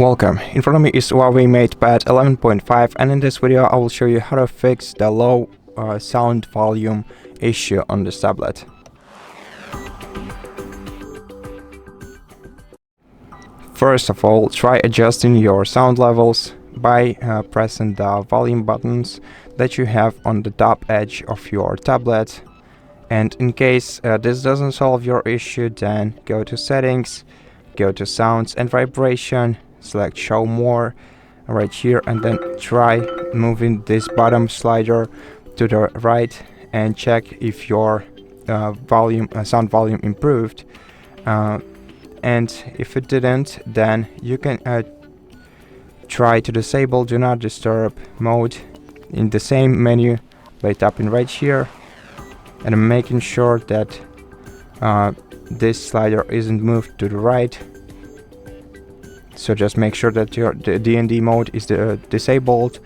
Welcome, in front of me is HUAWEI MatePad 11.5 and in this video I will show you how to fix the low sound volume issue on this tablet. First of all, try adjusting your sound levels by pressing the volume buttons that you have on the top edge of your tablet. And in case this doesn't solve your issue, then go to settings, go to sounds and vibration, select show more right here, and then try moving this bottom slider to the right and check if your sound volume improved. And if it didn't, then you can try to disable do not disturb mode in the same menu by tapping right here and making sure that this slider isn't moved to the right. So just make sure that the D&D mode is disabled.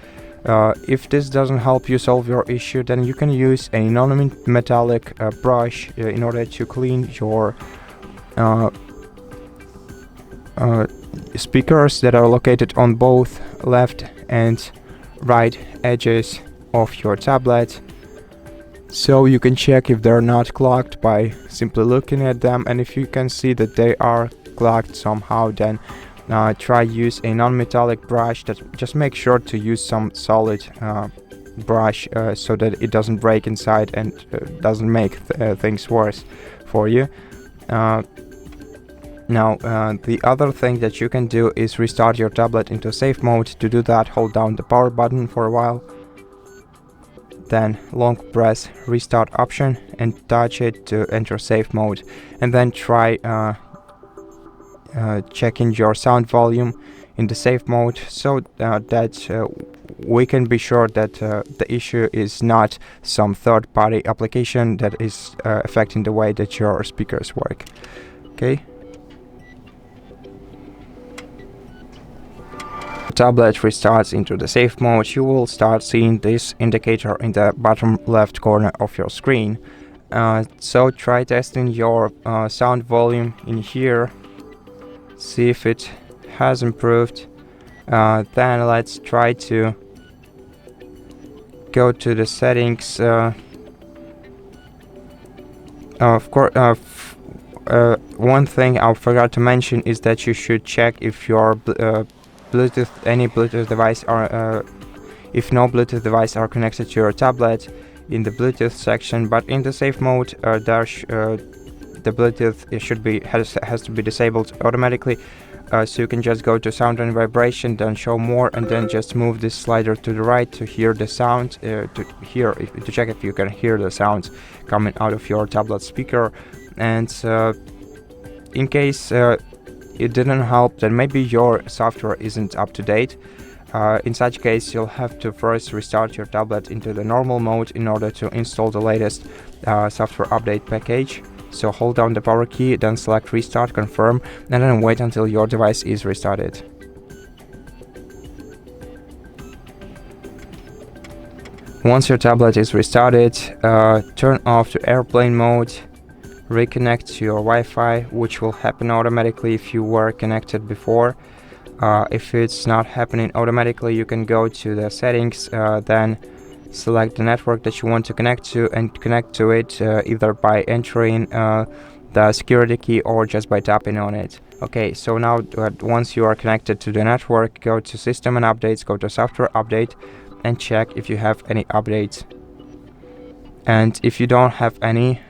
If this doesn't help you solve your issue, then you can use a non-metallic brush in order to clean your speakers that are located on both left and right edges of your tablet. So you can check if they're not clogged by simply looking at them, and if you can see that they are clogged somehow, then try use a non-metallic brush. Just make sure to use some solid brush so that it doesn't break inside and doesn't make things worse for you. Now the other thing that you can do is restart your tablet into safe mode. To do that, hold down the power button for a while, then long press restart option and touch it to enter safe mode, and then try checking your sound volume in the safe mode so that we can be sure that the issue is not some third-party application that is affecting the way that your speakers work. Okay. Tablet restarts into the safe mode, you will start seeing this indicator in the bottom left corner of your screen. So try testing your sound volume in here, see if it has improved. Then let's try to go to the settings. Of course, one thing I forgot to mention is that you should check if your any Bluetooth device are if no Bluetooth device are connected to your tablet in the Bluetooth section. But in the safe mode, the Bluetooth has to be disabled automatically. So you can just go to sound and vibration, then show more, and then just move this slider to the right to hear the sound, to check if you can hear the sound coming out of your tablet speaker. And in case it didn't help, then maybe your software isn't up to date. In such case, you'll have to first restart your tablet into the normal mode in order to install the latest software update package. So hold down the power key, then select restart, confirm, and then wait until your device is restarted. Once your tablet is restarted, turn off the airplane mode, reconnect to your Wi-Fi, which will happen automatically if you were connected before. If it's not happening automatically, you can go to the settings, then select the network that you want to connect to and connect to it either by entering the security key or just by tapping on it. Okay, so now once you are connected to the network, go to system and updates, go to software update and check if you have any updates. And if you don't have any,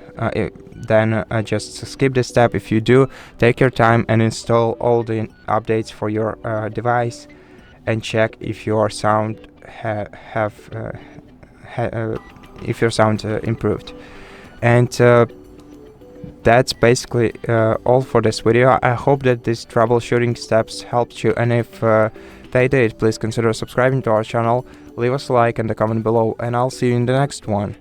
then just skip this step. If you do, take your time and install all the updates for your device and check if your sound improved. And that's basically all for this video. I hope that these troubleshooting steps helped you, and if they did, please consider subscribing to our channel, leave us a like and a comment below, and I'll see you in the next one.